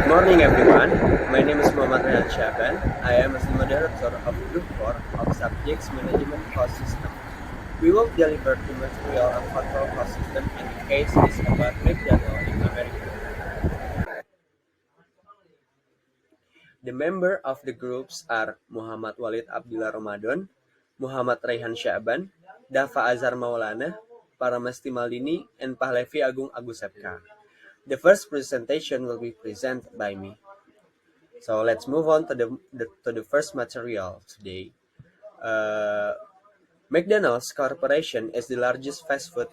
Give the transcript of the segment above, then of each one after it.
morning, everyone. My name is Muhammad Rehan Syaban. I am a moderator of Group 4 of Subjects Management Cost System. We will deliver the material of control cost system, and the case is about McDonald in America. The members of the groups are Muhammad Walid Abdullah Ramadan, Muhammad Raihan Syaban, Dafa Azhar Maulana, Paramesti Maldini, and Pahlevi Agung Agusepka. The first presentation will be presented by me. So let's move on to the first material today. Uh, McDonald's Corporation is the largest fast food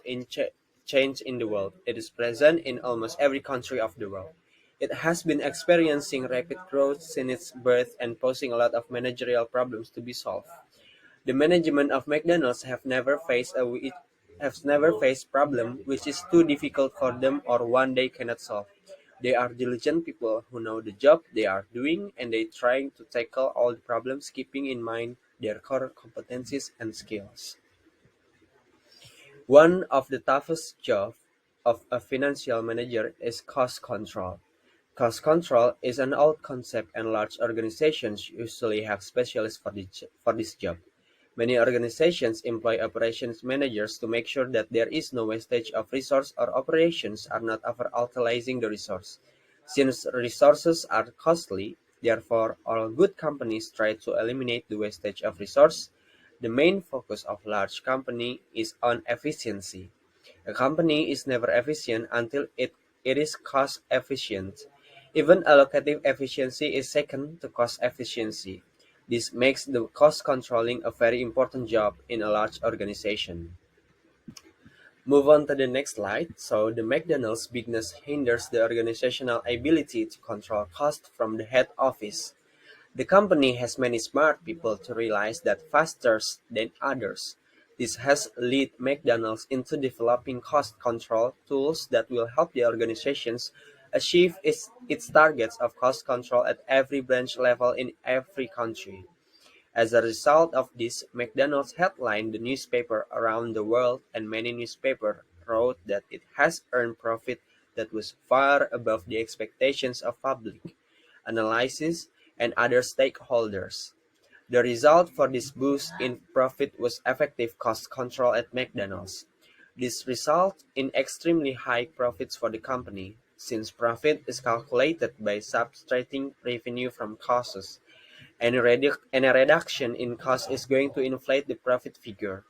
chain in the world. It is present in almost every country of the world. It has been experiencing rapid growth since its birth and posing a lot of managerial problems to be solved. The management of McDonald's has never faced problem which is too difficult for them or one they cannot solve. They are diligent people who know the job they are doing and they trying to tackle all the problems keeping in mind their core competencies and skills. One of the toughest jobs of a financial manager is cost control. Cost control is an old concept and large organizations usually have specialists for this job. Many organizations employ operations managers to make sure that there is no wastage of resource or operations are not over-utilizing the resource. Since resources are costly, therefore all good companies try to eliminate the wastage of resource. The main focus of large company is on efficiency. A company is never efficient until it is cost efficient. Even allocative efficiency is second to cost efficiency. This makes the cost controlling a very important job in a large organization. Move on to the next slide. So the McDonald's business hinders the organizational ability to control cost from the head office. The company has many smart people to realize that faster than others. This has led McDonald's into developing cost control tools that will help the organizations achieve its targets of cost control at every branch level in every country. As a result of this, McDonald's headlined the newspaper around the world and many newspapers wrote that it has earned profit that was far above the expectations of public, analysis, and other stakeholders. The result for this boost in profit was effective cost control at McDonald's. This resulted in extremely high profits for the company, since profit is calculated by subtracting revenue from costs. Any reduction in cost is going to inflate the profit figure.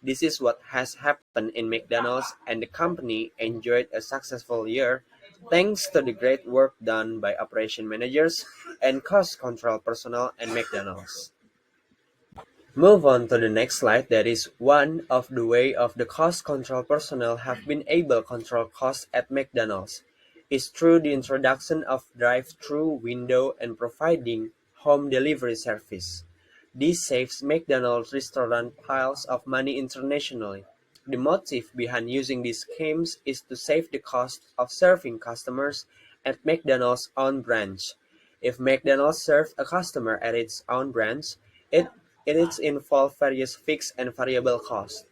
This is what has happened in McDonald's, and the company enjoyed a successful year thanks to the great work done by operation managers and cost control personnel at McDonald's. Move on to the next slide. That is one of the way of the cost control personnel have been able to control costs at McDonald's is through the introduction of drive-through window and providing home delivery service. This saves McDonald's restaurant piles of money internationally. The motive behind using these schemes is to save the cost of serving customers at McDonald's own branch. If McDonald's serves a customer at its own branch, it it involves various fixed and variable costs.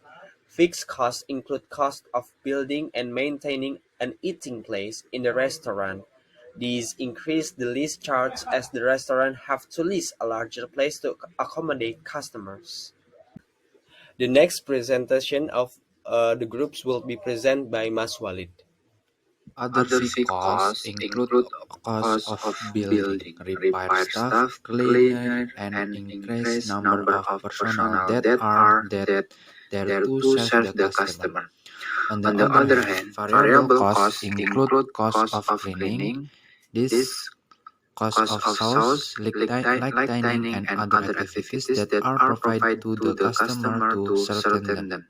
Fixed costs include cost of building and maintaining an eating place in the restaurant. These increase the lease charge as the restaurant have to lease a larger place to accommodate customers. The next presentation of the groups will be presented by Mas Walid. Other fixed costs include cost of building, repair staff, cleaner, and increased number of personnel that are there to serve the customer. On the other hand, variable costs include cost of cleaning, this cost of sauce, lighting, and other activities that are provided to the customer to certain them.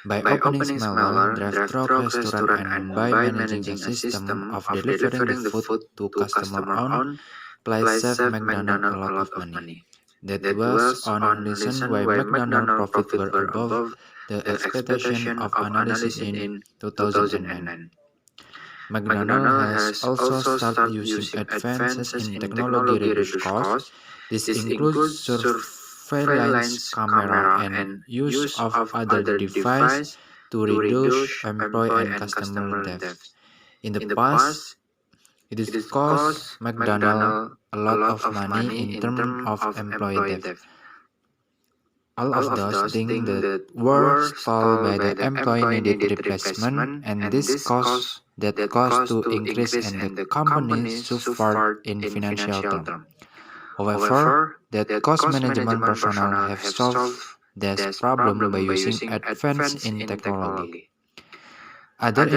By opening smaller, drive-through restaurant and by managing a system of delivering the food to customer own place save McDonald's a lot of money. That was one reason why McDonald's profits were above the expectation of analysis in 2009. McDonald's has also started using advances in technology to reduce costs. This includes surveillance camera and use of other devices to reduce employee and customer deaths. In the past, It is cost McDonald a lot of money in terms of employee debt. All of those things that were stalled by the employee needed replacement, and this caused that cost to increase and the company suffered in financial terms. However, that cost management personnel have solved this problem by using advances in technology. Other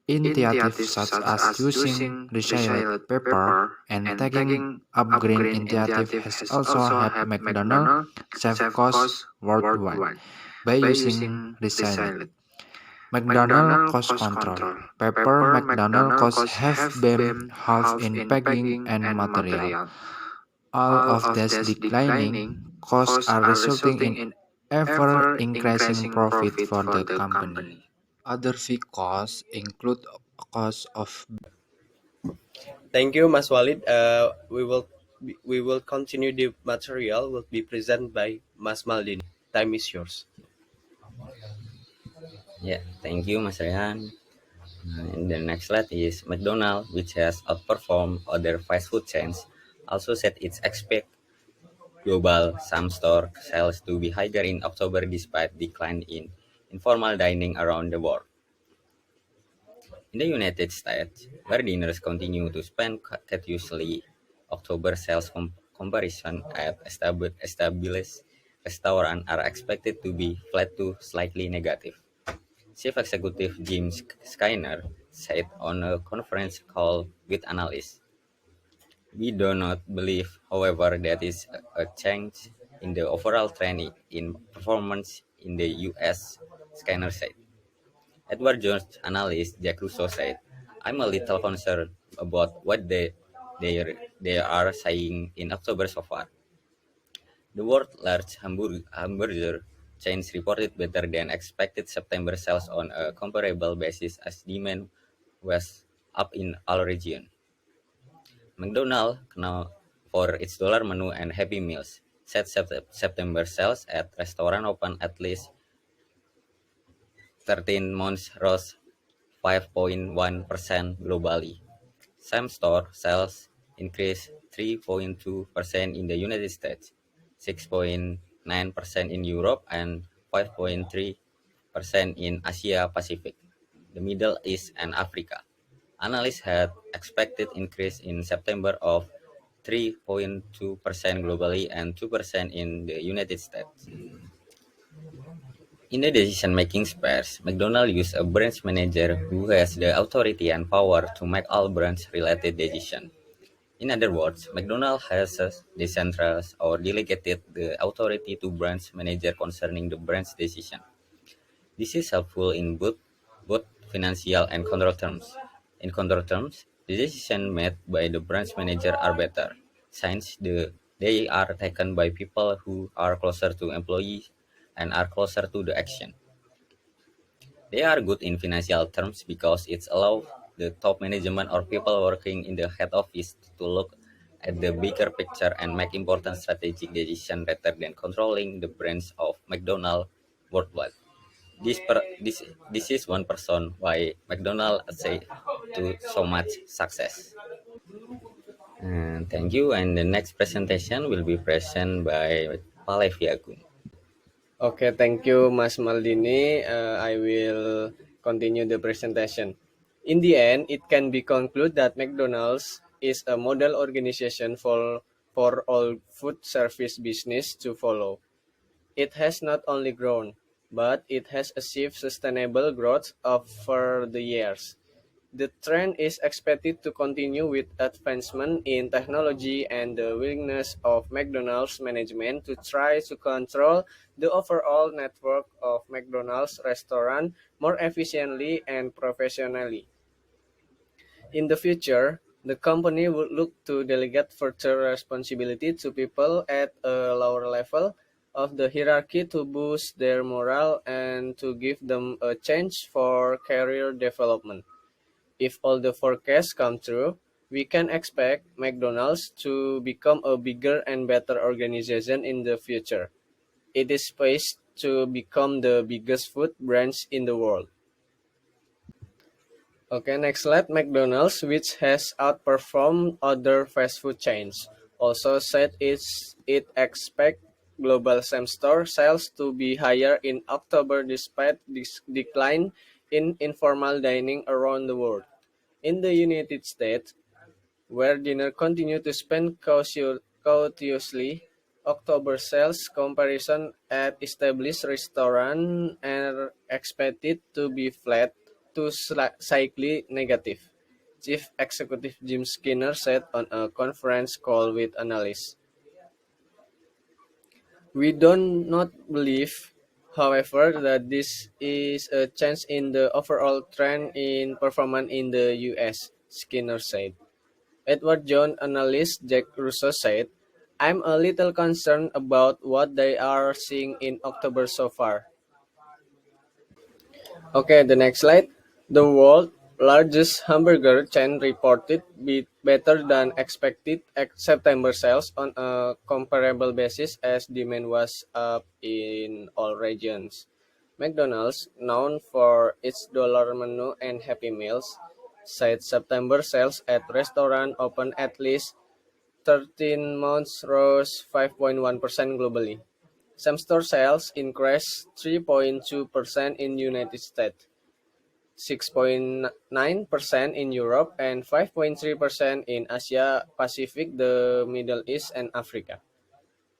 initiatives such as using recycled paper and taking up green initiative has also helped McDonald's save costs worldwide by using recycled. McDonald cost control. Paper McDonald costs have been halved in packaging and material. All of these declining costs are resulting in ever increasing profit for the company. Other fee costs include cost of Thank you, Mas Walid. We will continue the material will be presented by Mas Maldini. Time is yours. Yeah, thank you, Mas Rehan. And the next slide is McDonald's, which has outperformed other fast food chains, also said its expect global same-store sales to be higher in October despite decline in informal dining around the world. In the United States, where diners continue to spend cautiously, October sales comparison at established restaurants are expected to be flat to slightly negative. Chief Executive Jim Skinner said on a conference call with analysts, "We do not believe, however, that is a change in the overall trend in performance in the U.S.," Skinner said. Edward Jones analyst Jack Russo said, "I'm a little concerned about what they are saying in October so far. The world's large hamburger chains reported better than expected September sales on a comparable basis as demand was up in all regions. McDonald's, known for its dollar menu and Happy Meals, said September sales at restaurants open at least 13 months rose 5.1% globally. Same-store sales increased 3.2% in the United States, 6.9% in Europe, and 5.3% in Asia Pacific, the Middle East, and Africa. Analysts had expected increase in September of 3.2% globally and 2% in the United States. In the decision-making space, McDonald's uses a branch manager who has the authority and power to make all branch-related decisions. In other words, McDonald's has decentralized or delegated the authority to branch manager concerning the branch decision. This is helpful in both financial and control terms. In control terms, the decisions made by the branch manager are better, since they are taken by people who are closer to employees and are closer to the action. They are good in financial terms because it allows the top management or people working in the head office to look at the bigger picture and make important strategic decisions rather than controlling the brands of McDonald's worldwide. This is one person why McDonald's say to so much success. And thank you. And the next presentation will be present by Palevi Agung. Okay, thank you, Mas Maldini. I will continue the presentation. In the end, it can be concluded that McDonald's is a model organization for all food service business to follow. It has not only grown, but it has achieved sustainable growth over the years. The trend is expected to continue with advancement in technology and the willingness of McDonald's management to try to control the overall network of McDonald's restaurants more efficiently and professionally. In the future, the company would look to delegate further responsibility to people at a lower level of the hierarchy to boost their morale and to give them a chance for career development. If all the forecasts come true, we can expect McDonald's to become a bigger and better organization in the future. It is poised to become the biggest food brand in the world. Okay, next slide. McDonald's, which has outperformed other fast food chains, also said it expects global same-store sales to be higher in October despite this decline in informal dining around the world. In the United States, where dinner continued to spend cautiously, October sales comparison at established restaurants are expected to be flat to slightly negative, Chief Executive Jim Skinner said on a conference call with analysts. We do not believe, however, that this is a change in the overall trend in performance in the US, Skinner said. Edward Jones analyst Jack Russo said, I'm a little concerned about what they are seeing in October so far. Okay, the next slide. The world's largest hamburger chain reported better than expected September sales on a comparable basis as demand was up in all regions. McDonald's, known for its dollar menu and Happy Meals, said September sales at restaurants open at least 13 months rose 5.1% globally. Same-store sales increased 3.2% in United States, 6.9% in Europe, and 5.3% in Asia Pacific, the Middle East, and Africa.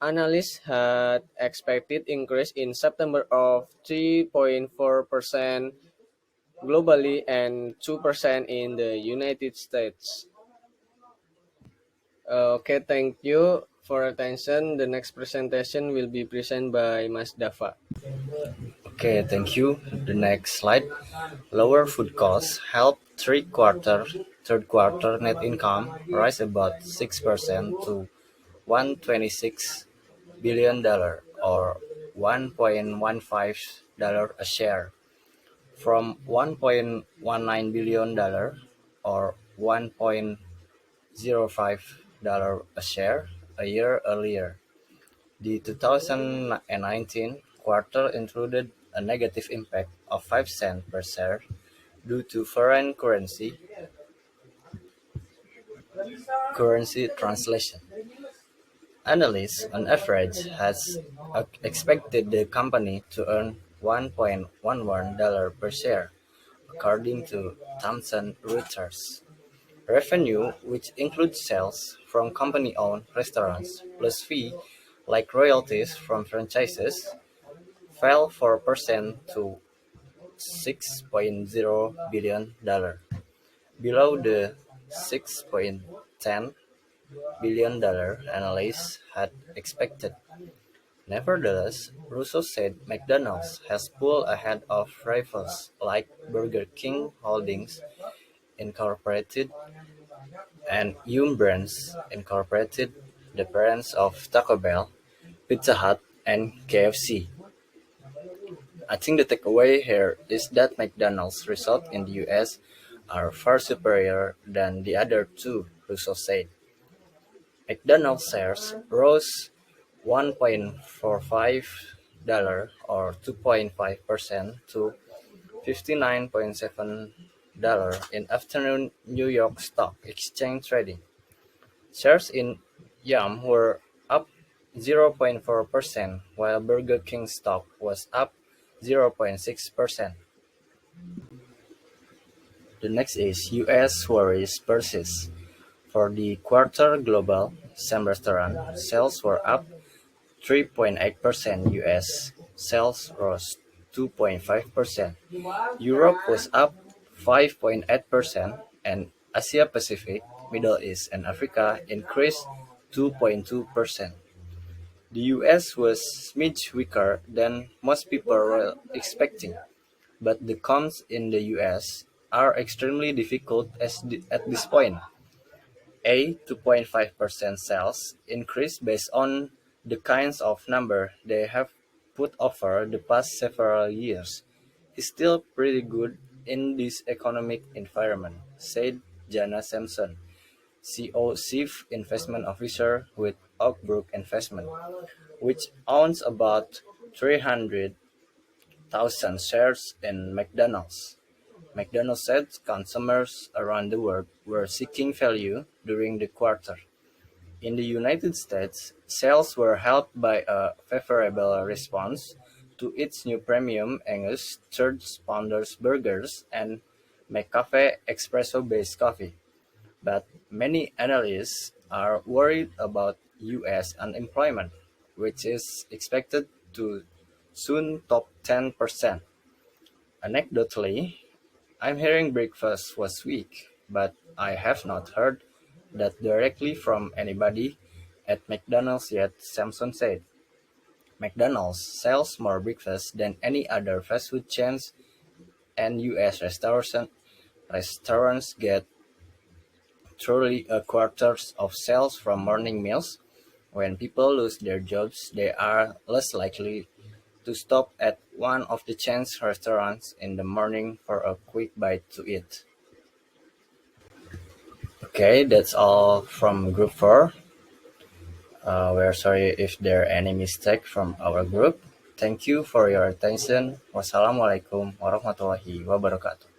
Analysts had expected increase in September of 3.4% globally and 2% in the United States. Okay, thank you for attention. The next presentation will be presented by Mas Dava. Okay, thank you. The next slide. Lower food costs helped third quarter net income rise about 6% to $126 billion or $1.15 a share from $1.19 billion or $1.05 a share a year earlier. The 2019 quarter included a negative impact of 5 cents per share due to foreign currency translation. Analysts, on average, has expected the company to earn $1.11 per share, according to Thomson Reuters. Revenue, which includes sales from company-owned restaurants plus fee like royalties from franchises, fell 4% to $6.0 billion, below the $6.10 billion analysts had expected. Nevertheless, Russo said McDonald's has pulled ahead of rivals like Burger King Holdings Incorporated and Yum Brands Incorporated, the parents of Taco Bell, Pizza Hut, and KFC. I think the takeaway here is that McDonald's results in the US are far superior than the other two, Russo said. McDonald's shares rose $1.45 or 2.5% to $59.7 in afternoon New York Stock Exchange trading. Shares in Yum were up 0.4%, while Burger King stock was up 0.6%. The next is US worries persist. For the quarter global, same restaurant sales were up 3.8%, US sales rose 2.5%, Europe was up 5.8%, and Asia Pacific, Middle East, and Africa increased 2.2%. The US was smidge weaker than most people were expecting, but the comps in the US are extremely difficult at this point. A 2.5% sales increase based on the kinds of number they have put over the past several years is still pretty good in this economic environment, said Jana Sampson, CEO Chief Investment Officer with Oakbrook Investment, which owns about 300,000 shares in McDonald's. McDonald's said consumers around the world were seeking value during the quarter. In the United States, sales were helped by a favorable response to its new premium Angus third pounders burgers and McCafe espresso-based coffee. But many analysts are worried about US unemployment, which is expected to soon top 10%. Anecdotally, I'm hearing breakfast was weak, but I have not heard that directly from anybody at McDonald's yet, Samson said. McDonald's sells more breakfast than any other fast food chains, and US restaurants get truly a quarter of sales from morning meals. When people lose their jobs, they are less likely to stop at one of the chain's restaurants in the morning for a quick bite to eat. Okay, that's all from group 4. We're sorry if there are any mistake from our group. Thank you for your attention. Wassalamualaikum warahmatullahi wabarakatuh.